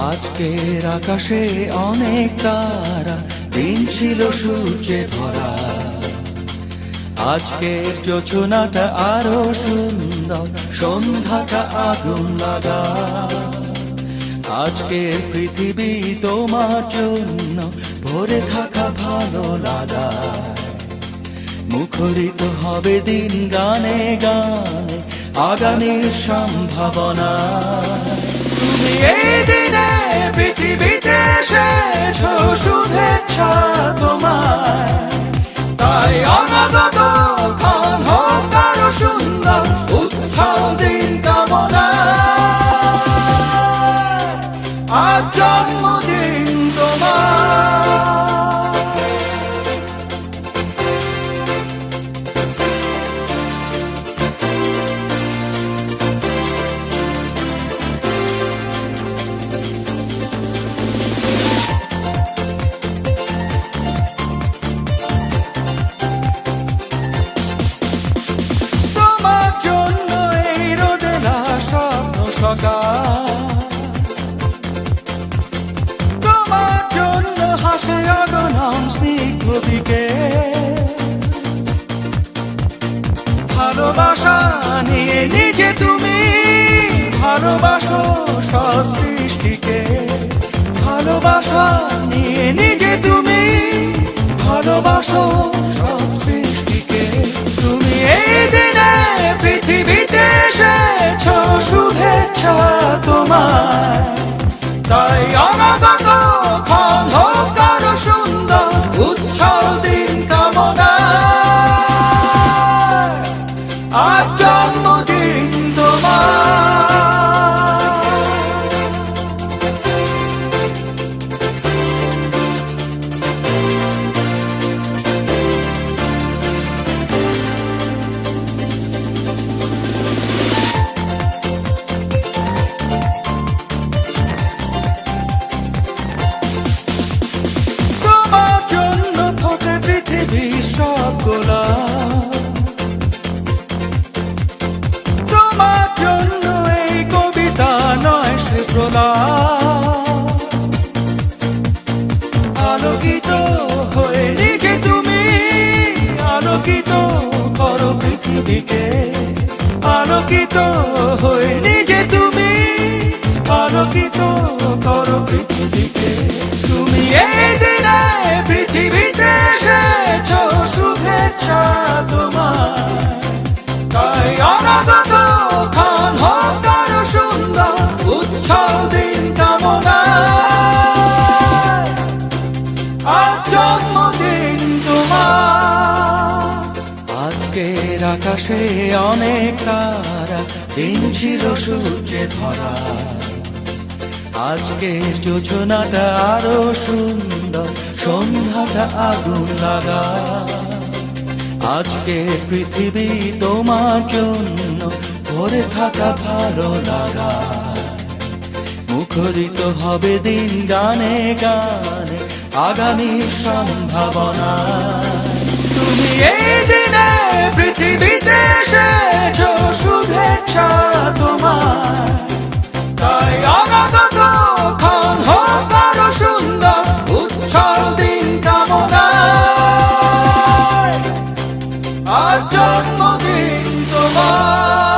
আজকের আকাশে অনেক তারা, দিন ছিল সূর্যে ভরা। আজকের যোছনাটা আরো সুন্দর, সন্ধ্যাটা আগুন লাগা। আজকের পৃথিবী তোমার জন্য ভরে থাকা ভালো লাগা। মুখরিত হবে দিন গানে গানে, আগামীর সম্ভাবনা। তুমি এই দিনে পৃথিবীতে এসেছো, শুভেচ্ছা তোমার। তাই অনাগত ক্ষণ হোক আরো সুন্দর, উৎসব দিন কামনা। আজ জন্মদিন তোমার। তোমার জন্য হাসে অগণন স্নিগ্ধ বিকেল। ভালোবাসা নিয়ে নিজে তুমি ভালোবাসো সব সৃষ্টিকে। ভালোবাসা নিয়ে নিজে তুমি ভালোবাসো সব সৃষ্টিকে। তুমি এই দিনে পৃথিবীতে এসেছো, শুভেচ্ছা তোমার। তাই অনাগত ক্ষণ হোক আরো সুন্দর, উৎসব দিন কামনা। আজ জন্মদিন তোমার। তোমার জন্য এই কবিতা নয় সে প্রলাপ। আলোকিত হয়ে নিজে তুমি আলোকিত করো পৃথিবীকে। আলোকিত হয়ে নিজে তুমি আলোকিত করো পৃথিবীকে। তুমি এই দিনে পৃথিবীতে এসেছো, শুভেচ্ছা তোমার। তাই অনাগত ক্ষণ হোক আরো সুন্দর, উৎসব দিন কামনা। আজ জন্মদিন তোমার। আজকের আকাশে অনেক তারা, দিন ছিল সূর্যে ভরা। আজকের যোছনাটা আরো সুন্দর, সন্ধ্যাটা আগুন লাগা। আজকে পৃথিবী তোমার জন্য ভরে থাকা ভালো লাগা। মুখরিত হবে দিন গানে গানে, আগামীর সম্ভাবনা। তুমি এই দিনে পৃথিবীতে এসেছো, শুভেচ্ছা তোমার। তাই অনাগত ক্ষণ হোক আরো সুন্দর, উৎসব দিন কামনা। আজ জন্মদিন তোমার।